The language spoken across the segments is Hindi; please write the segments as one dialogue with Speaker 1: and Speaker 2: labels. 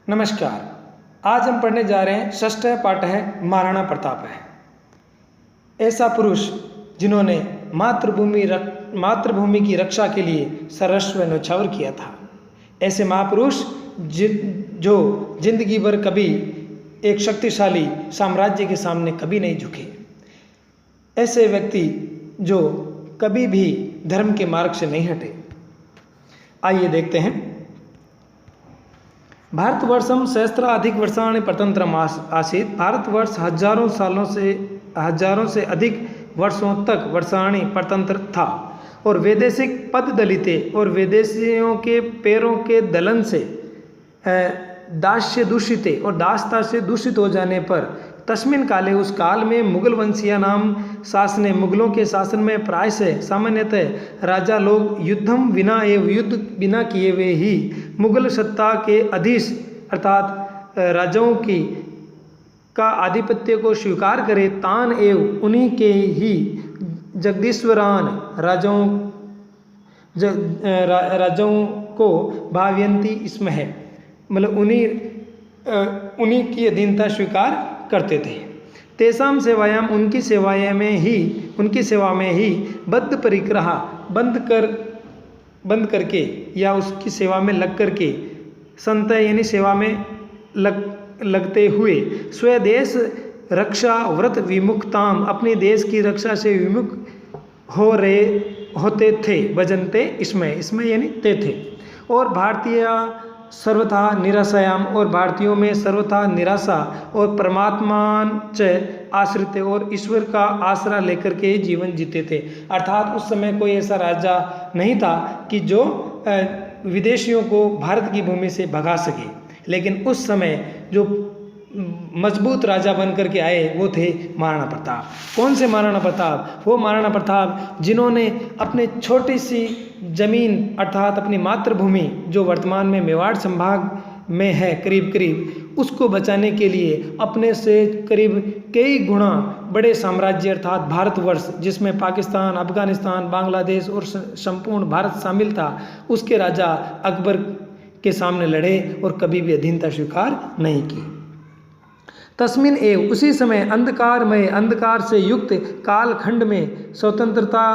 Speaker 1: नमस्कार। आज हम पढ़ने जा रहे हैं षष्ठ पाठ है महाराणा प्रताप है। ऐसा पुरुष जिन्होंने मातृभूमि की रक्षा के लिए सर्वस्व न्यौछावर किया था। ऐसे महापुरुष जो जिंदगी भर कभी एक शक्तिशाली साम्राज्य के सामने कभी नहीं झुके। ऐसे व्यक्ति जो कभी भी धर्म के मार्ग से नहीं हटे। आइए देखते हैं। भारतवर्षम सहस्राधिक वर्षाणि परतंत्रम आसीत्। भारतवर्ष हजारों से अधिक वर्षों तक वर्षाणि परतंत्र था और वैदेशिक पद दलिते और विदेशियों के पैरों के दलन से दास्य दूषिते और दासता से दूषित हो जाने पर तस्मिन काले उस काल में मुगल वंशीय नाम शासने मुगलों के शासन में प्रायः सामान्यतः राजा लोग युद्धम विना एवं युद्ध बिना किए हुए ही मुगल सत्ता के अधीश अर्थात राजाओं की का आधिपत्य को स्वीकार करे तान एवं उन्हीं के ही जगदीश्वरान राजाओं को भावयंती इसमें है, मतलब उन्हीं की अधीनता स्वीकार करते थे। तेसाम सेवायाम उनकी सेवा में ही बद्ध परिग्रह बंद करके या उसकी सेवा में लग करके संत यानी सेवा में लगते हुए स्वदेश रक्षा व्रत विमुक्ताम अपने देश की रक्षा से विमुख होते थे। भजनते इसमें यानी ते थे। और भारतीय सर्वथा निराशायाम और भारतीयों में सर्वथा निराशा और परमात्मान च आश्रित और ईश्वर का आसरा लेकर के जीवन जीते थे। अर्थात उस समय कोई ऐसा राजा नहीं था कि जो विदेशियों को भारत की भूमि से भगा सके, लेकिन उस समय जो मजबूत राजा बन करके आए वो थे महाराणा प्रताप। कौन से महाराणा प्रताप? वो महाराणा प्रताप जिन्होंने अपने छोटी सी जमीन अर्थात अपनी मातृभूमि जो वर्तमान में मेवाड़ संभाग में है करीब उसको बचाने के लिए अपने से करीब कई गुना बड़े साम्राज्य अर्थात भारतवर्ष जिसमें पाकिस्तान, अफगानिस्तान, बांग्लादेश और संपूर्ण भारत शामिल था, उसके राजा अकबर के सामने लड़े और कभी भी अधीनता स्वीकार नहीं की। तस्मिन एव उसी समय अंधकार से युक्त कालखंड में स्वतंत्रता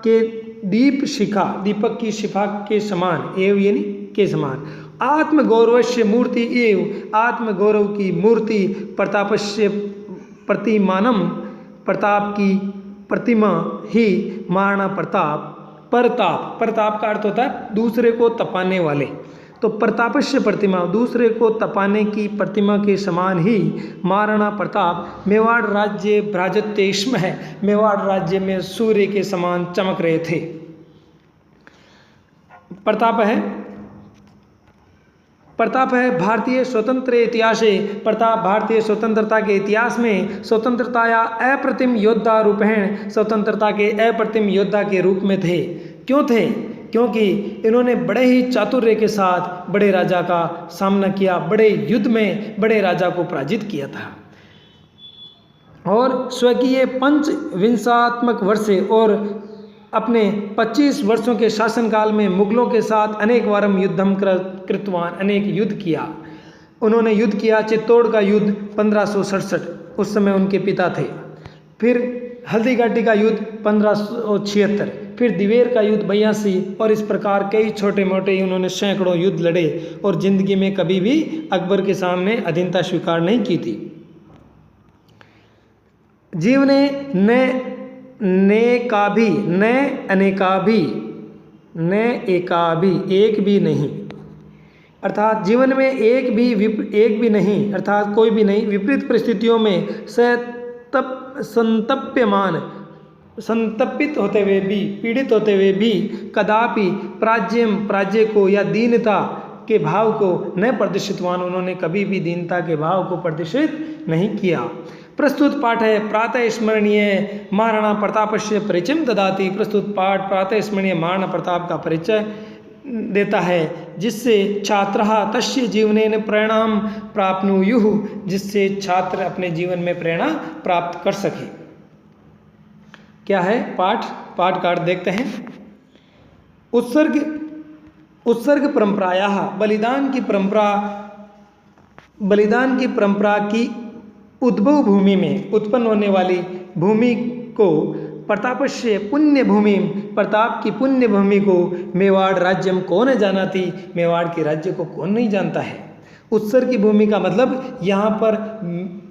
Speaker 1: के दीपक की शिखा के समान एव यानी के समान आत्मगौरवस्य मूर्ति एव आत्मगौरव की मूर्ति प्रतापस्य प्रतिमानम प्रताप की प्रतिमा ही महाराणा प्रताप का अर्थ होता है दूसरे को तपाने वाले। तो प्रतापस्य प्रतिमा दूसरे को तपाने की प्रतिमा के समान ही महाराणा प्रताप मेवाड़ राज्य भ्राजत्येष्म है, मेवाड़ राज्य में सूर्य के समान चमक रहे थे। प्रताप है भारतीय स्वतंत्र इतिहास प्रताप भारतीय स्वतंत्रता के इतिहास में स्वतंत्रता अप्रतिम योद्धा रूपेण स्वतंत्रता के अप्रतिम योद्धा के रूप में थे। क्यों थे? क्योंकि इन्होंने बड़े ही चातुर्य के साथ बड़े राजा का सामना किया, बड़े युद्ध में बड़े राजा को पराजित किया था और स्वकीय 5 वर्ष और अपने 25 वर्षों के शासनकाल में मुगलों के साथ अनेक वारम युद्धम कृतवान अनेक युद्ध किया। उन्होंने युद्ध किया चित्तौड़ का युद्ध 1567, उस समय उनके पिता थे। फिर हल्दी घाटी का युद्ध 1576, फिर दिवेर का युद्ध 82 और इस प्रकार कई छोटे मोटे उन्होंने सैकड़ों युद्ध लड़े और जिंदगी में कभी भी अकबर के सामने अधीनता स्वीकार नहीं की थी। जीव ने एक भी नहीं अर्थात जीवन में एक भी नहीं अर्थात कोई भी नहीं विपरीत परिस्थितियों में संतप्पित होते हुए भी पीड़ित होते हुए भी कदापि प्राज्य को या दीनता के भाव को न प्रदर्शितवान उन्होंने कभी भी दीनता के भाव को प्रदर्शित नहीं किया। प्रस्तुत पाठ है प्रातः स्मरणीय महाराणा प्रतापस्य परिचय ददाति। प्रस्तुत पाठ प्रातः स्मरणीय महाराणा प्रताप का परिचय देता है जिससे छात्रः तस्य जीवनेन प्रेरणां प्राप्नुयुः, जिससे छात्र अपने जीवन में प्रेरणा प्राप्त कर सके। क्या है पाठ का अर्थ देखते हैं। उत्सर्ग परंपरायाः बलिदान की परंपरा बलिदान की परंपरा की उद्भव भूमि में उत्पन्न होने वाली भूमि को प्रतापस्य पुण्य भूमि, प्रताप की पुण्य भूमि को मेवाड़ राज्यम कौन जाना थी, मेवाड़ के राज्य को कौन नहीं जानता है। उत्सर की भूमि का मतलब यहाँ पर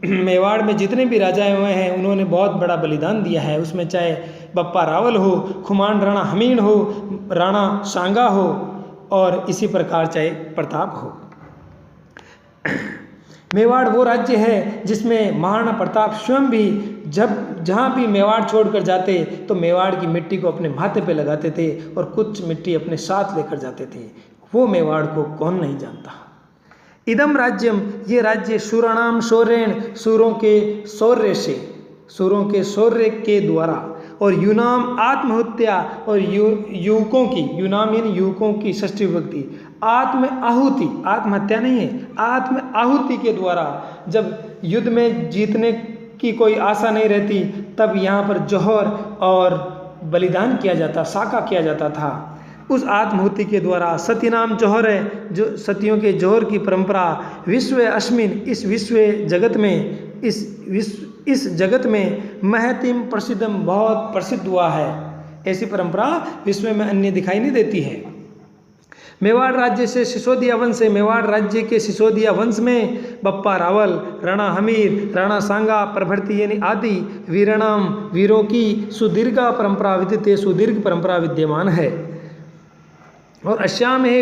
Speaker 1: मेवाड़ में जितने भी राजाएं हुए हैं उन्होंने बहुत बड़ा बलिदान दिया है। उसमें चाहे बप्पा रावल हो, खुमान राणा हमीन हो, राणा सांगा हो और इसी प्रकार चाहे प्रताप हो। मेवाड़ वो राज्य है जिसमें महाराणा प्रताप स्वयं भी जहाँ भी मेवाड़ छोड़कर जाते तो मेवाड़ की मिट्टी को अपने माथे पे लगाते थे और कुछ मिट्टी अपने साथ लेकर जाते थे। वो मेवाड़ को कौन नहीं जानता। इदम राज्यम, ये राज्य शूराणाम शौर्येण, सूरों के शौर्य से, सूरों के शौर्य के द्वारा, और यूनाम आत्महत्या, और युवकों की, यूनाम यानी युवकों की षष्ठी विभक्ति, आत्म आहुति, आत्महत्या नहीं है, आत्म आहुति के द्वारा, जब युद्ध में जीतने की कोई आशा नहीं रहती तब यहाँ पर जौहर और बलिदान किया जाता, साका किया जाता था। उस आत्माहुति के द्वारा सतीनाम जौहर है, जो सतियों के जौहर की परंपरा विश्व अस्मिन, इस विश्व जगत में, इस जगत में महतिम प्रसिद्धम, बहुत प्रसिद्ध हुआ है। ऐसी परंपरा विश्व में अन्य दिखाई नहीं देती है। मेवाड़ राज्य से सिसोदिया वंश है। मेवाड़ राज्य के सिसोदिया वंश में बप्पा रावल, राणा हमीर, राणा सांगा प्रभृति यानी आदि वीरणाम, वीरों की सुदीर्घ परंपरा विद्यते, सुदीर्घ परंपरा विद्यमान है। और अश्याम है,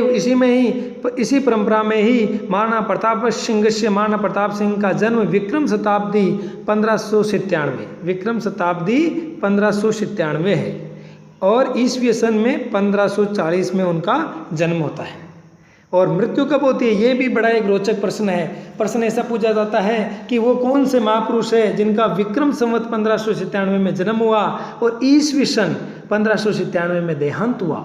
Speaker 1: इसी परंपरा में ही महाराणा प्रताप सिंह से, महाराणा प्रताप सिंह का जन्म विक्रम शताब्दी 1597, विक्रम शताब्दी 1597 है और ईस्वी सन में 1540 में उनका जन्म होता है। और मृत्यु कब होती है, ये भी बड़ा एक रोचक प्रश्न है। प्रश्न ऐसा पूछा जाता है कि वो कौन से महापुरुष है जिनका विक्रम संवत 1597 में जन्म हुआ और ईस्वी सन 1597 में देहांत हुआ।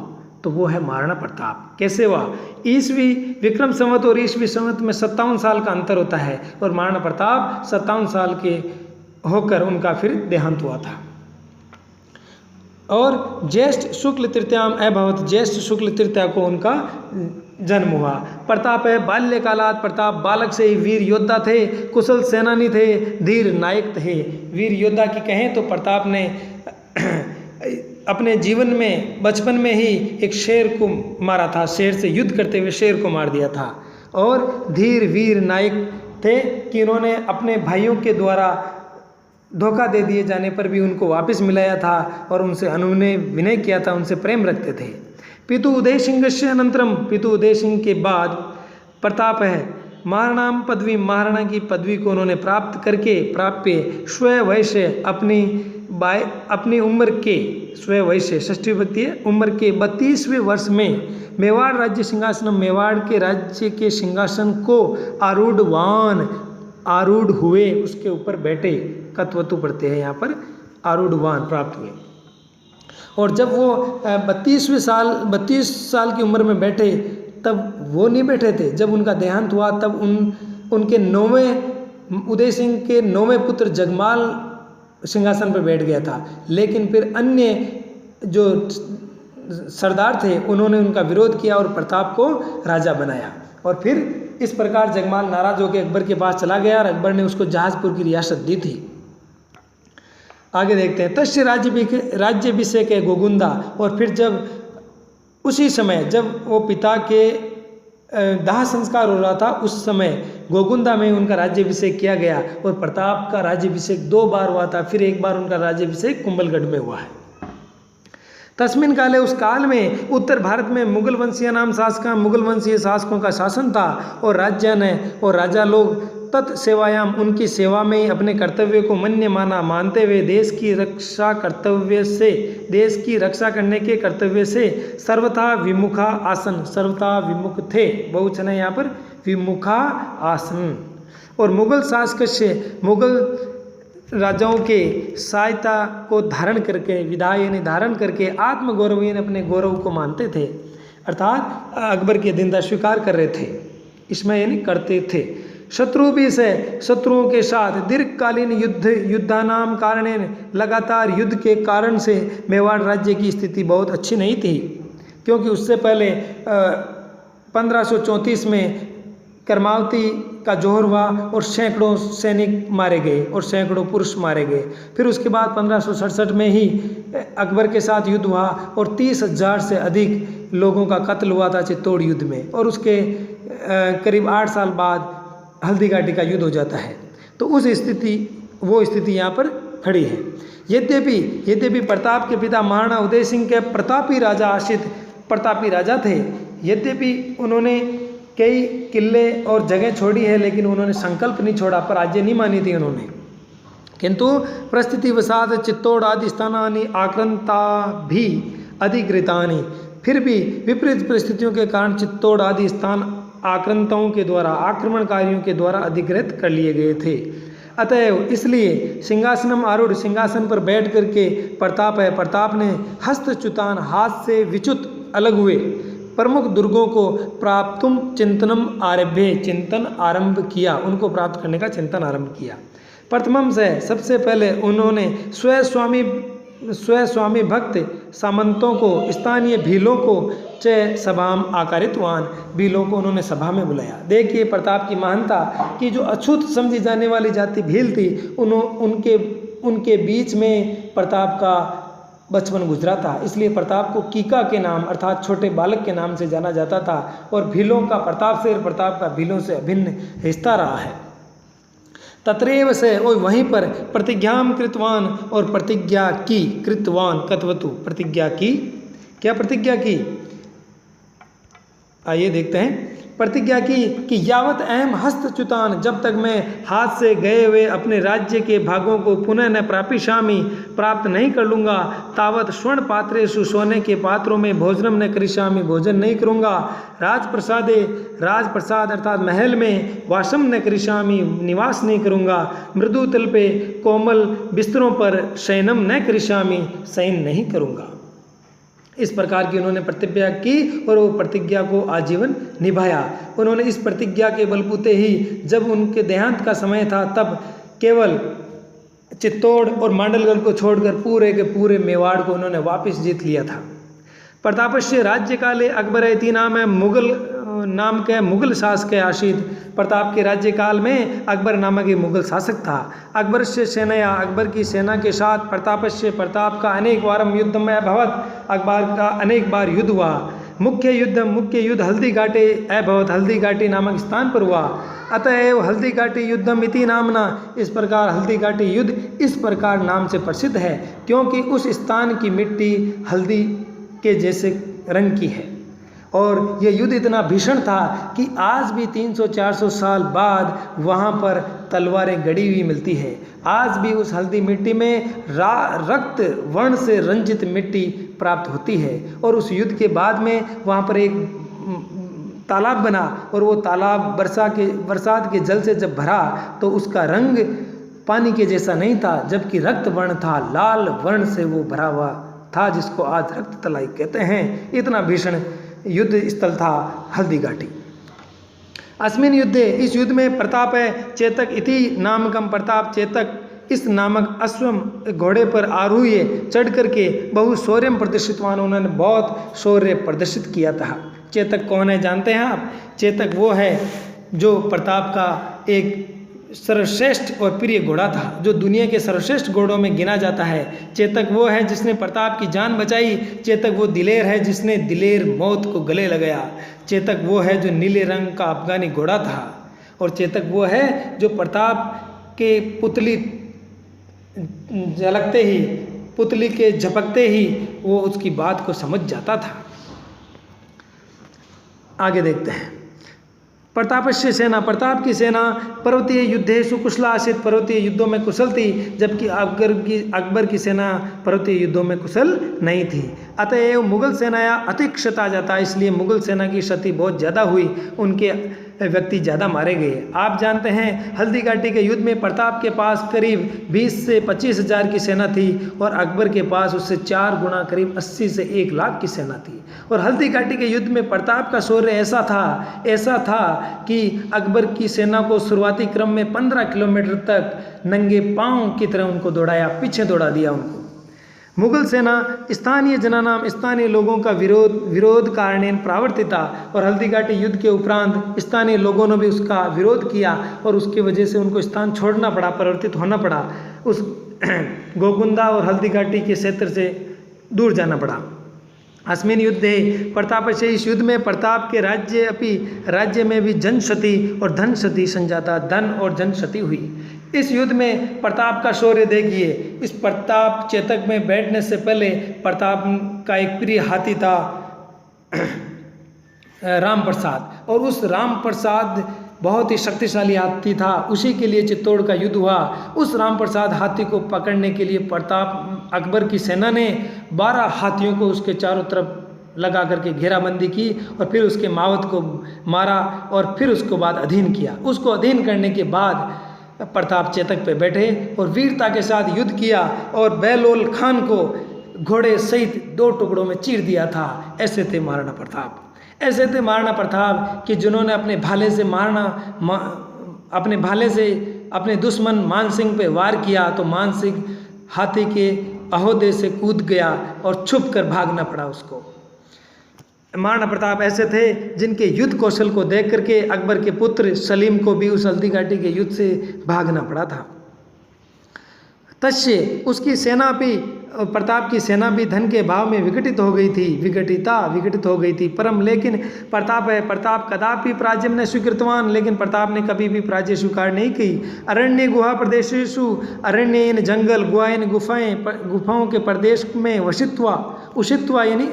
Speaker 1: तो वो है महाराणा प्रताप। कैसे हुआ, ईस्वी विक्रम संवत और ईस्वी संवत में 57 साल का अंतर होता है और महाराणा प्रताप 57 साल के होकर उनका फिर देहांत हुआ था। और ज्येष्ठ शुक्ल तृतीयाम अभवत, ज्येष्ठ शुक्ल तृतीया को उनका जन्म हुआ। प्रताप है बाल्यकालात, प्रताप बालक से ही वीर योद्धा थे, कुशल सेनानी थे, धीर नायक थे। वीर योद्धा की कहें तो प्रताप ने अपने जीवन में बचपन में ही एक शेर को मारा था, शेर से युद्ध करते हुए शेर को मार दिया था। और धीर वीर नायक थे कि उन्होंने अपने भाइयों के द्वारा धोखा दे दिए जाने पर भी उनको वापस मिलाया था और उनसे अनुनय विनय किया था, उनसे प्रेम रखते थे। पितु उदय सिंह से अनंतरम, पितु उदय सिंह के बाद प्रताप है महाराणाम पदवी, महाराणा की पदवी को उन्होंने प्राप्त करके प्राप्य स्वयं वैश्य अपनी उम्र के, स्वयं वैश्य षष्ठी विभक्ति है, उम्र के 32वें वर्ष में मेवाड़ राज्य सिंहासन, मेवाड़ के राज्य के सिंहासन को आरूढ़ हुए, उसके ऊपर बैठे, कत्वतु पढ़ते हैं यहाँ पर, आरूढ़वान प्राप्त हुए। और जब वो 32 साल की उम्र में बैठे तब वो नहीं बैठे थे, जब उनका देहांत हुआ तब उनके 9वें उदय सिंह के 9वें पुत्र जगमाल सिंहासन पर बैठ गया था। लेकिन फिर अन्य जो सरदार थे उन्होंने उनका विरोध किया और प्रताप को राजा बनाया। और फिर इस प्रकार जगमाल नाराज होकर अकबर के पास चला गया और अकबर ने उसको जहाजपुर की रियासत दी थी। आगे देखते हैं, तस्य राज्याभिषेक है गोगुंदा। और फिर जब उसी समय जब वो पिता के दाह संस्कार हो रहा था उस समय गोगुंदा में उनका राज्याभिषेक किया गया और प्रताप का राज्याभिषेक 2 बार हुआ था, फिर एक बार उनका राज्याभिषेक कुंभलगढ़ में हुआ है। तस्मिन काले, उस काल में उत्तर भारत में मुगल वंशीय मुगल वंशीय शासकों का शासन था और राजा लोग तत्सेवायाम, उनकी सेवा में ही अपने कर्तव्य को मानते हुए देश की रक्षा करने के कर्तव्य से सर्वथा विमुखा आसन, सर्वथा विमुख थे, बहुवचन है यहाँ पर, विमुखा आसन। और मुगल शासक से, मुगल राजाओं के सहायता को धारण करके, विधाय यानी धारण करके, आत्मगौरव यानी अपने गौरव को मानते थे, अर्थात अकबर की अधीनता स्वीकार कर रहे थे, इसमें यानी करते थे। शत्रु भी से, शत्रुओं के साथ दीर्घकालीन युद्धानाम कारणेन, लगातार युद्ध के कारण से मेवाड़ राज्य की स्थिति बहुत अच्छी नहीं थी, क्योंकि उससे पहले 1534 में का जोहर हुआ और सैकड़ों सैनिक मारे गए और सैकड़ों पुरुष मारे गए। फिर उसके बाद 1567 में ही अकबर के साथ युद्ध हुआ और 30,000 से अधिक लोगों का कत्ल हुआ था चित्तौड़ युद्ध में, और उसके करीब 8 साल बाद हल्दी घाटी का युद्ध हो जाता है। तो वो स्थिति यहाँ पर खड़ी है। यद्यपि प्रताप के पिता महाराणा उदय सिंह के प्रतापी राजा आशित प्रतापी राजा थे, यद्यपि उन्होंने कई किले और जगह छोड़ी है, लेकिन उन्होंने संकल्प नहीं छोड़ा, पराजय नहीं मानी थी उन्होंने। किंतु परिस्थितिवशात चित्तौड़ आदि स्थानानि आक्रांता भी अधिकृतानि, फिर भी विपरीत परिस्थितियों के कारण चित्तौड़ आदि स्थान आक्रांताओं के द्वारा, आक्रमणकारियों के द्वारा अधिकृत कर लिए गए थे। अतएव इसलिए सिंहासनम आरूढ़, सिंहासन पर बैठ करके प्रताप ने हस्तच्युतान, हाथ से विच्युत अलग हुए प्रमुख दुर्गों को प्राप्तुम चिंतनम आरभ्य, चिंतन आरंभ किया, उनको प्राप्त करने का चिंतन आरंभ किया। प्रथमम से सबसे पहले उन्होंने स्वस्वामी भक्त सामंतों को, स्थानीय भीलों को च सभाम आकारितवान, भीलों को उन्होंने सभा में बुलाया। देखिए प्रताप की महानता कि जो अछूत समझी जाने वाली जाति भील थी, उनके बीच में प्रताप का बचपन गुजरा था, इसलिए प्रताप को कीका के नाम अर्थात छोटे बालक के नाम से जाना जाता था। और भीलों का प्रताप से और प्रताप का भीलों से अभिन्न रिश्ता रहा है। तत्रैव से, और वहीं पर प्रतिज्ञाम कृतवान, और प्रतिज्ञा की, कृतवान कत्वतु, प्रतिज्ञा की, क्या प्रतिज्ञा की, आइए देखते हैं। प्रतिज्ञा की कि यावत अहम हस्तच्युतान, जब तक मैं हाथ से गए हुए अपने राज्य के भागों को पुनः न प्रापिशामी, प्राप्त नहीं कर लूँगा, तावत स्वर्ण पात्रेषु, सोने के पात्रों में भोजनम न करिष्यामि, भोजन नहीं करूँगा, राजप्रसाद अर्थात महल में वासम न करिष्यामि, निवास नहीं करूँगा, मृदु तल पे कोमल बिस्तरों पर शयनम न करिष्यामि, शयन नहीं करूँगा। इस प्रकार की उन्होंने प्रतिज्ञा की और वो प्रतिज्ञा को आजीवन निभाया। उन्होंने इस प्रतिज्ञा के बलबूते ही जब उनके देहांत का समय था, तब केवल चित्तौड़ और मांडलगढ़ को छोड़कर पूरे के पूरे मेवाड़ को उन्होंने वापस जीत लिया था। प्रतापस्य राज्य काले अकबर इति नाम के मुगल शासक आशीत, प्रताप के राज्यकाल में अकबर नामक एक मुगल शासक था। अकबर से सेनाया, अकबर की सेना के साथ प्रताप का अनेक वारम युद्ध में अभवत, अकबर का अनेक बार युद्ध हुआ। मुख्य युद्ध हल्दी घाटी अभवत, हल्दी घाटी नामक स्थान पर हुआ। अतएव हल्दी घाटी युद्धम इति नामना, इस प्रकार हल्दी घाटी युद्ध इस प्रकार नाम से प्रसिद्ध है, क्योंकि उस स्थान की मिट्टी हल्दी के जैसे रंग की है। और यह युद्ध इतना भीषण था कि आज भी 300-400 साल बाद वहाँ पर तलवारें गड़ी हुई मिलती है। आज भी उस हल्दी मिट्टी में रक्त वर्ण से रंजित मिट्टी प्राप्त होती है। और उस युद्ध के बाद में वहाँ पर एक तालाब बना, और वो तालाब बरसात के जल से जब भरा तो उसका रंग पानी के जैसा नहीं था, जबकि रक्त वर्ण था, लाल वर्ण से वो भरा हुआ था, जिसको आज रक्त तलाई कहते हैं। इतना भीषण युद्ध स्थल था हल्दी घाटी। अस्मिन युद्धे, इस युद्ध में प्रताप चेतक इति नामकम, प्रताप चेतक इस नामक अश्वम घोड़े पर आरूह्य चढ़ करके बहु शौर्यम प्रदर्शितवान, उन्होंने बहुत शौर्य प्रदर्शित किया था। चेतक कौन है जानते हैं आप? चेतक वो है जो प्रताप का एक सर्वश्रेष्ठ और प्रिय घोड़ा था, जो दुनिया के सर्वश्रेष्ठ घोड़ों में गिना जाता है। चेतक वो है जिसने प्रताप की जान बचाई। चेतक वो दिलेर है जिसने दिलेर मौत को गले लगाया। चेतक वो है जो नीले रंग का अफगानी घोड़ा था। और चेतक वो है जो प्रताप के पुतली झलकते ही, पुतली के झपकते ही वो उसकी बात को समझ जाता था। आगे देखते हैं। प्रतापस्य सेना, प्रताप की सेना पर्वतीय युद्धेषु कुशला आसीत, पर्वतीय युद्धों में कुशल थी, जबकि अकबर की सेना पर्वतीय युद्धों में कुशल नहीं थी। अतएव मुगल सेनाया अतिक्षता जाता, इसलिए मुगल सेना की क्षति बहुत ज़्यादा हुई, उनके व्यक्ति ज़्यादा मारे गए। आप जानते हैं हल्दी घाटी के युद्ध में प्रताप के पास करीब 20 से 25 हज़ार की सेना थी, और अकबर के पास उससे 4 गुना करीब 80 से 1 लाख की सेना थी। और हल्दी घाटी के युद्ध में प्रताप का शौर्य ऐसा था कि अकबर की सेना को शुरुआती क्रम में 15 किलोमीटर तक नंगे पांव की तरह उनको दौड़ाया, पीछे दौड़ा दिया उनको। मुगल सेना स्थानीय जनानाम स्थानीय लोगों का विरोध कारणेन प्रावर्तिता, और हल्दीघाटी युद्ध के उपरांत स्थानीय लोगों ने भी उसका विरोध किया और उसकी वजह से उनको स्थान छोड़ना पड़ा, परिवर्तित होना पड़ा, उस गोकुंदा और हल्दीघाटी के क्षेत्र से दूर जाना पड़ा। अस्मिन युद्धे प्रताप से, इस युद्ध में प्रताप के राज्य में भी जनक्षति और धन क्षति संजाता, धन और जन क्षति हुई। इस युद्ध में प्रताप का शौर्य देखिए। इस प्रताप चेतक में बैठने से पहले प्रताप का एक प्रिय हाथी था राम प्रसाद, और उस राम प्रसाद बहुत ही शक्तिशाली हाथी था, उसी के लिए चित्तौड़ का युद्ध हुआ। उस राम प्रसाद हाथी को पकड़ने के लिए प्रताप अकबर की सेना ने 12 हाथियों को उसके चारों तरफ लगा करके घेराबंदी की और फिर उसके मावत को मारा और फिर उसको बाद अधीन किया। उसको अधीन करने के बाद प्रताप चेतक पे बैठे और वीरता के साथ युद्ध किया और बहलोल खान को घोड़े सहित 2 टुकड़ों में चीर दिया था। ऐसे थे महाराणा प्रताप, ऐसे थे महाराणा प्रताप कि जिन्होंने अपने भाले से अपने दुश्मन मान सिंह पे वार किया तो मान सिंह हाथी के अहोदे से कूद गया और छुप कर भागना पड़ा उसको। महाराणा प्रताप ऐसे थे जिनके युद्ध कौशल को देख करके अकबर के पुत्र सलीम को भी उस हल्दीघाटी के युद्ध से भागना पड़ा था। तस्य उसकी सेना भी, प्रताप की सेना भी धन के भाव में विघटित हो गई थी। परम लेकिन प्रताप कदापि पराजय न स्वीकृतवान, लेकिन प्रताप ने कभी भी पराजय स्वीकार नहीं की। अरण्य गुहा प्रदेशेषु, अरण्यन जंगल, गुहाएं गुफाओं के प्रदेश में उषित्वा यानी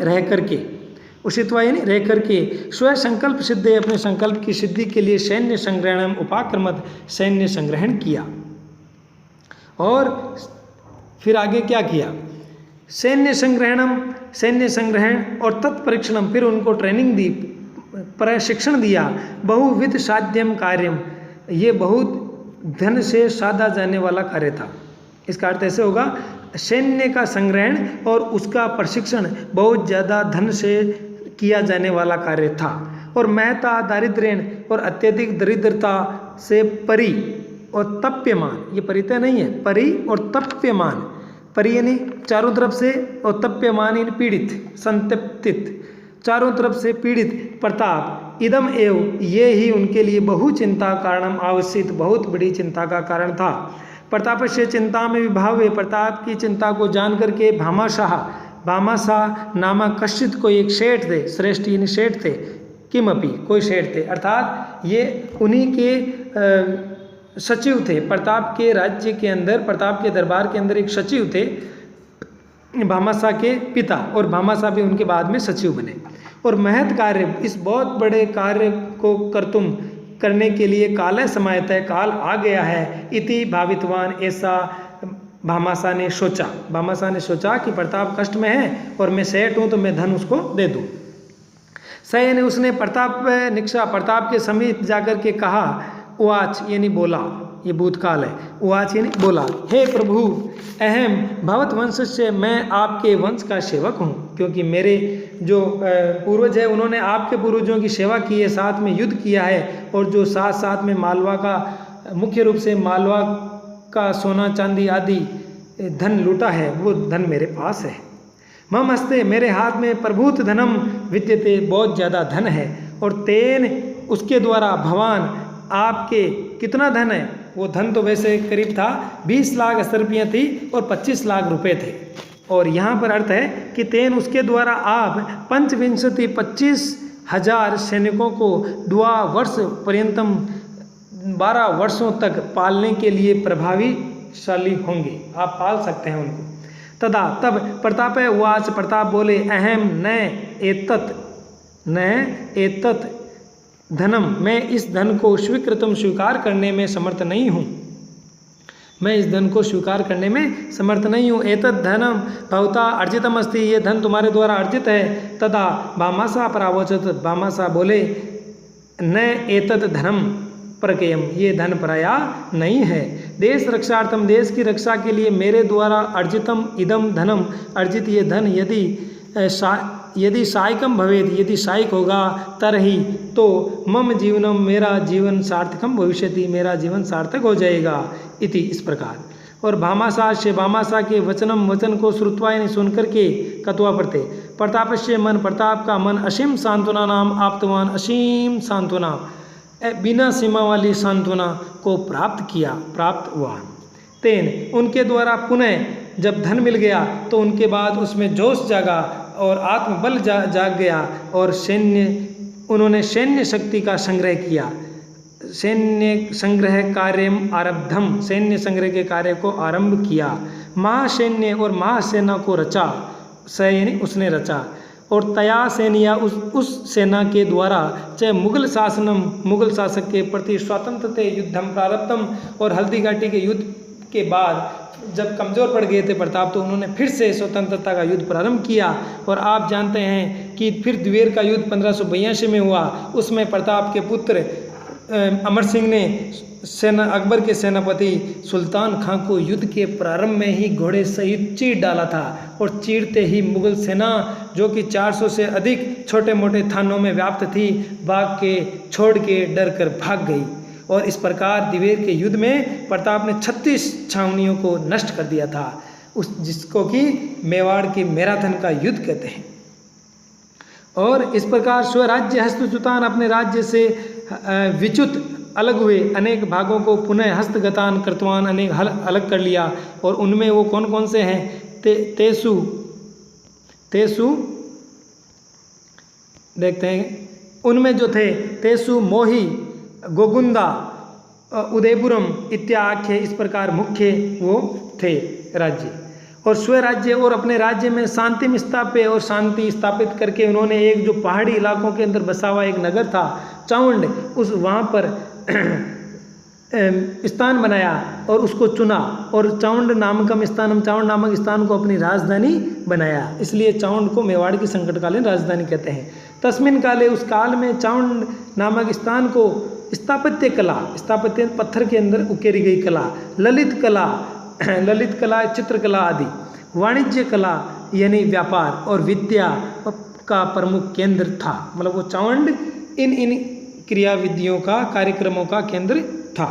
Speaker 1: रह करके स्वयं संकल्प सिद्धे, अपने संकल्प की सिद्धि के लिए सैन्य संग्रहण उपाक्रमत, सैन्य संग्रहण किया। और फिर आगे क्या किया? सैन्य संग्रहण और तत्परीक्षणम, फिर उनको ट्रेनिंग दी, प्रशिक्षण दिया। बहुविध साध्यम कार्यम, ये बहुत धन से साधा जाने वाला कार्य था। इसका अर्थ ऐसे होगा, सैन्य का संग्रहण और उसका प्रशिक्षण बहुत ज़्यादा धन से किया जाने वाला कार्य था। और महता दारिद्र्यण, और अत्यधिक दरिद्रता से परि और तप्यमान, ये परितय नहीं है, परि और तप्यमान, परि यानी चारों तरफ से और तप्यमान यानी पीड़ित, संतप्तित, चारों तरफ से पीड़ित प्रताप, इदम एव, ये ही उनके लिए बहु चिंता कारणम आवश्यक, बहुत बड़ी चिंता का कारण था। प्रताप से चिंता में विभाव है, प्रताप की चिंता को जान करके भामाशाह नामक कश्चित को एक शेठ थे, श्रेष्ठ यानी शेठ थे, किमपि कोई शेठ थे, अर्थात ये उन्हीं के सचिव थे। प्रताप के राज्य के अंदर, प्रताप के दरबार के अंदर एक सचिव थे भामाशाह के पिता, और भामाशाह भी उनके बाद में सचिव बने। और महत कार्य, इस बहुत बड़े कार्य को करने के लिए काल समायत है, काल आ गया है, इति भावितवान, ऐसा भामाशाह ने सोचा कि प्रताप कष्ट में है और मैं सेठ हूँ तो मैं धन उसको दे दूँ। सय ने उसने प्रताप के समीप जाकर के कहा, उवाच यानी बोला, ये भूतकाल है, उवाच यानी बोला, हे प्रभु अहम भवत वंश से, मैं आपके वंश का सेवक हूँ, क्योंकि मेरे जो पूर्वज है उन्होंने आपके पूर्वजों की सेवा की है, साथ में युद्ध किया है, और जो साथ में मालवा का, मुख्य रूप से मालवा का सोना चांदी आदि धन लूटा है, वो धन मेरे पास है। मम हस्ते, मेरे हाथ में प्रभूत धनम विद्यते, बहुत ज़्यादा धन है, और तेन उसके द्वारा भवान, आपके कितना धन है? वो धन तो वैसे करीब था 20 लाख असरपियाँ थी और 25 लाख रुपए थे, और यहाँ पर अर्थ है कि तेन उसके द्वारा आप 25,000 सैनिकों को 2 वर्ष पर्यंतम 12 वर्षों तक पालने के लिए प्रभावीशाली होंगे, आप पाल सकते हैं उनको। तदा तब प्रताप उवाच, प्रताप बोले, अहम न एतत् धनम, मैं इस धन को स्वीकार करने में समर्थ नहीं हूँ, एतत् धनम भवता अर्जितम अस्ति, ये धन तुम्हारे द्वारा अर्जित है। तदा भामाशाह परावोचत, भामाशाह बोले, न एतत् धनम प्रकेयम, ये धन पराया नहीं है। देश रक्षार्थम, देश की रक्षा के लिए मेरे द्वारा अर्जितम इदम धनम, अर्जित ये धन यदि सायकम भवेद, यदि सायक होगा तरही, तो मम जीवनम, मेरा जीवन सार्थकम भविष्यति, मेरा जीवन सार्थक हो जाएगा। इति, इस प्रकार। और भामासा से भामासा के वचनम वचन को श्रुत्वा यानी सुन करके कत्वा पढ़ते। प्रतापस्य मन प्रताप का मन असीम सांत्वना नाम आप्तवान असीम सांत्वना बिना सीमा वाली सांत्वना को प्राप्त हुआ। तेन उनके द्वारा पुनः जब धन मिल गया तो उनके बाद उसमें जोश जागा और आत्मबल जाग गया और उन्होंने सैन्य शक्ति का संग्रह किया। सैन्य संग्रह कार्य आरब्धम सैन्य संग्रह के कार्य को आरंभ किया। महासैन्य और महासेना को रचा यानी उसने रचा और तया सैनिया उस सेना के द्वारा चाहे मुगल शासक के प्रति स्वतंत्र थे युद्धम प्रारब्धम और हल्दी घाटी के युद्ध के बाद जब कमज़ोर पड़ गए थे प्रताप तो उन्होंने फिर से स्वतंत्रता का युद्ध प्रारंभ किया। और आप जानते हैं कि फिर द्वेर का युद्ध 1582 में हुआ। उसमें प्रताप के पुत्र अमर सिंह ने अकबर के सेनापति सुल्तान खां को युद्ध के प्रारंभ में ही घोड़े सहित चीर डाला था और चीरते ही मुगल सेना जो कि 400 से अधिक छोटे मोटे थानों में व्याप्त थी भाग के छोड़ के डर कर भाग गई। और इस प्रकार दिवेर के युद्ध में प्रताप ने 36 छावनियों को नष्ट कर दिया था, जिसको कि मेवाड़ के मैराथन का युद्ध कहते हैं। और इस प्रकार स्वराज्य हस्तच्युतान अपने राज्य से विच्युत अलग हुए अनेक भागों को पुनः हस्तगतान कृतवान अनेक अलग कर लिया। और उनमें वो कौन कौन से हैं? तेसु देखते हैं उनमें जो थे तेसु मोही गोगुंदा उदयपुरम इत्याख्य इस प्रकार मुख्य वो थे राज्य। और स्वराज्य और अपने राज्य में शांति स्थाप्य और शांति स्थापित करके उन्होंने एक जो पहाड़ी इलाकों के अंदर बसा हुआ एक नगर था चाउंड उस वहाँ पर स्थान बनाया और उसको चुना और चाउंड नामक स्थान को अपनी राजधानी बनाया। इसलिए चाउंड को मेवाड़ की संकटकालीन राजधानी कहते हैं। तस्मिन काले उस काल में चाउंड नामक स्थान को स्थापत्य पत्थर के अंदर उकेरी गई कला, ललित कला चित्रकला आदि, वाणिज्य कला यानी व्यापार और विद्या का प्रमुख केंद्र था। मतलब वो चावंड इन क्रिया विधियों का कार्यक्रमों का केंद्र था।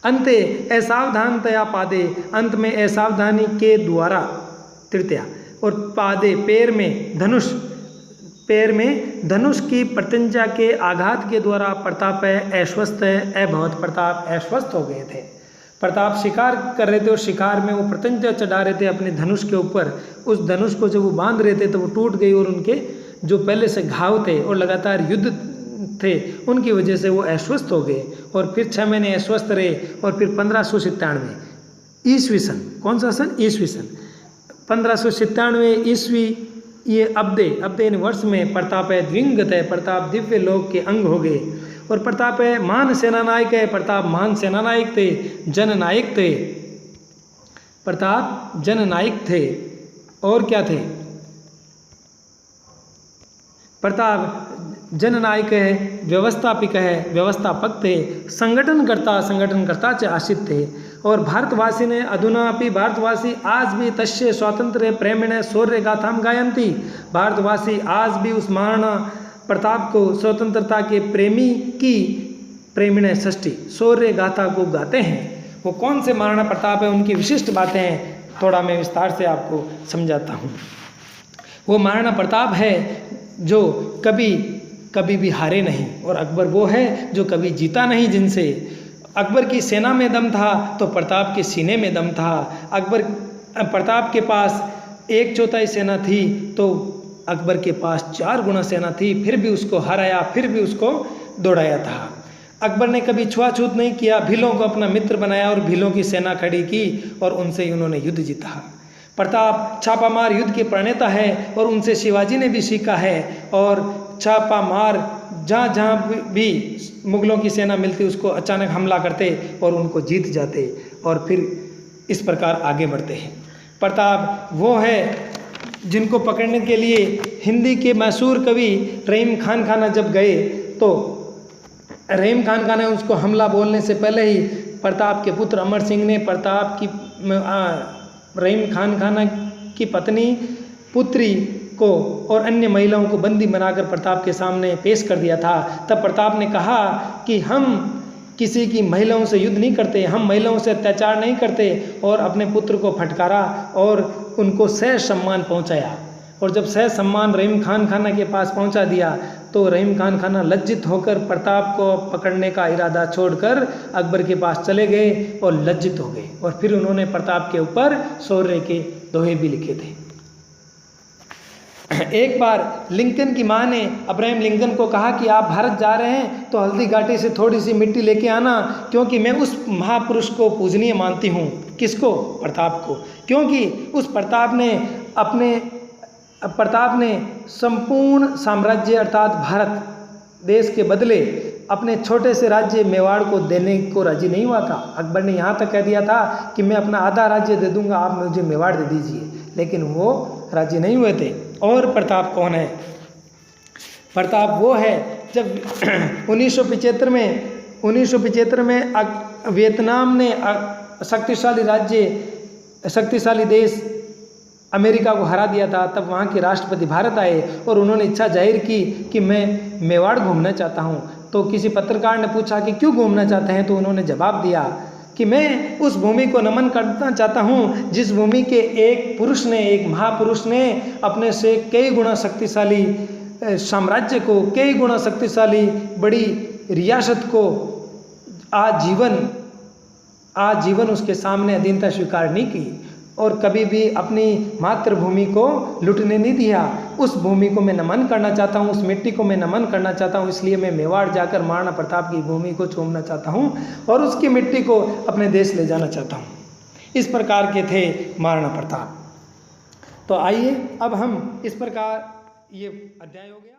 Speaker 1: अंते असावधानतया पादे अंत में असावधानी के द्वारा तृतीया और पादे पैर में धनुष की प्रत्यंचा के आघात के द्वारा प्रताप अभवत प्रताप अस्वस्थ हो गए थे। प्रताप शिकार कर रहे थे और शिकार में वो प्रत्यंचा चढ़ा रहे थे अपने धनुष के ऊपर। उस धनुष को जब वो बांध रहे थे तो वो टूट गई और उनके जो पहले से घाव थे और लगातार युद्ध थे उनकी वजह से वो अस्वस्थ हो गए और फिर 6 महीने अस्वस्थ रहे। और फिर 1597 ईस्वी सन, कौन सा सन? ईस्वी सन 1597 ईस्वी ये अब्दे वर्ष में प्रताप द्विंगत है, प्रताप दिव्य लोक के अंग हो गए। और प्रताप महान सेनानायक है, प्रताप महान सेनानायक थे, जननायक थे, प्रताप जननायक थे। और क्या थे? प्रताप जननायक है, व्यवस्थापिक है, व्यवस्थापक थे, संगठनकर्ता से आश्रित थे। और भारतवासी ने अधुनापि भारतवासी आज भी तस्य स्वातंत्र्य प्रेमिण शौर्य गाथाम गायन्ति। भारतवासी आज भी उस महाराणा प्रताप को स्वतंत्रता के प्रेमी की प्रेमिण षष्ठी शौर्य गाथा को गाते हैं। वो कौन से महाराणा प्रताप है, उनकी विशिष्ट बातें हैं, थोड़ा मैं विस्तार से आपको समझाता हूँ। वो महाराणा प्रताप है जो कभी भी हारे नहीं और अकबर वो है जो कभी जीता नहीं जिनसे। अकबर की सेना में दम था तो प्रताप के सीने में दम था। प्रताप के पास 1/4 सेना थी तो अकबर के पास 4 गुना सेना थी, फिर भी उसको हराया, फिर भी उसको दौड़ाया था। अकबर ने कभी छुआछूत नहीं किया, भीलों को अपना मित्र बनाया और भीलों की सेना खड़ी की और उनसे ही उन्होंने युद्ध जीता। प्रताप छापामार युद्ध के प्रणेता है और उनसे शिवाजी ने भी सीखा है। और छापामार जहाँ भी मुगलों की सेना मिलती उसको अचानक हमला करते और उनको जीत जाते और फिर इस प्रकार आगे बढ़ते हैं। प्रताप वो है जिनको पकड़ने के लिए हिंदी के मशहूर कवि रहीम खान खाना जब गए तो रहीम खान खान ने उसको हमला बोलने से पहले ही प्रताप के पुत्र अमर सिंह ने प्रताप की रहीम खान खाना की पत्नी पुत्री को और अन्य महिलाओं को बंदी बनाकर प्रताप के सामने पेश कर दिया था। तब प्रताप ने कहा कि हम किसी की महिलाओं से युद्ध नहीं करते, हम महिलाओं से अत्याचार नहीं करते, और अपने पुत्र को फटकारा और उनको सह सम्मान पहुंचाया। और जब सह सम्मान रहीम खान खाना के पास पहुंचा दिया तो रहीम खान खाना लज्जित होकर प्रताप को पकड़ने का इरादा छोड़कर अकबर के पास चले गए और लज्जित हो गए, और फिर उन्होंने प्रताप के ऊपर शौर्य के दोहे भी लिखे थे। एक बार लिंकन की माँ ने अब्राहम लिंकन को कहा कि आप भारत जा रहे हैं तो हल्दी घाटी से थोड़ी सी मिट्टी लेके आना, क्योंकि मैं उस महापुरुष को पूजनीय मानती हूँ। किसको? प्रताप को। क्योंकि उस प्रताप ने संपूर्ण साम्राज्य अर्थात भारत देश के बदले अपने छोटे से राज्य मेवाड़ को देने को राजी नहीं हुआ था। अकबर ने यहाँ तक कह दिया था कि मैं अपना आधा राज्य दे दूंगा, आप मुझे मेवाड़ दे दीजिए, लेकिन वो राजी नहीं हुए थे। और प्रताप कौन है? प्रताप वो है जब 1975 में वियतनाम ने शक्तिशाली देश अमेरिका को हरा दिया था, तब वहाँ के राष्ट्रपति भारत आए और उन्होंने इच्छा जाहिर की कि मैं मेवाड़ घूमना चाहता हूँ। तो किसी पत्रकार ने पूछा कि क्यों घूमना चाहते हैं, तो उन्होंने जवाब दिया कि मैं उस भूमि को नमन करना चाहता हूँ जिस भूमि के एक महापुरुष ने अपने से कई गुना शक्तिशाली साम्राज्य को, कई गुना शक्तिशाली बड़ी रियासत को आजीवन उसके सामने अधीनता स्वीकार नहीं की और कभी भी अपनी मातृभूमि को लुटने नहीं दिया। उस भूमि को मैं नमन करना चाहता हूँ, उस मिट्टी को मैं नमन करना चाहता हूँ, इसलिए मैं मेवाड़ जाकर महाराणा प्रताप की भूमि को चूमना चाहता हूँ और उसकी मिट्टी को अपने देश ले जाना चाहता हूँ। इस प्रकार के थे महाराणा प्रताप। तो आइए अब हम इस प्रकार, ये अध्याय हो गया।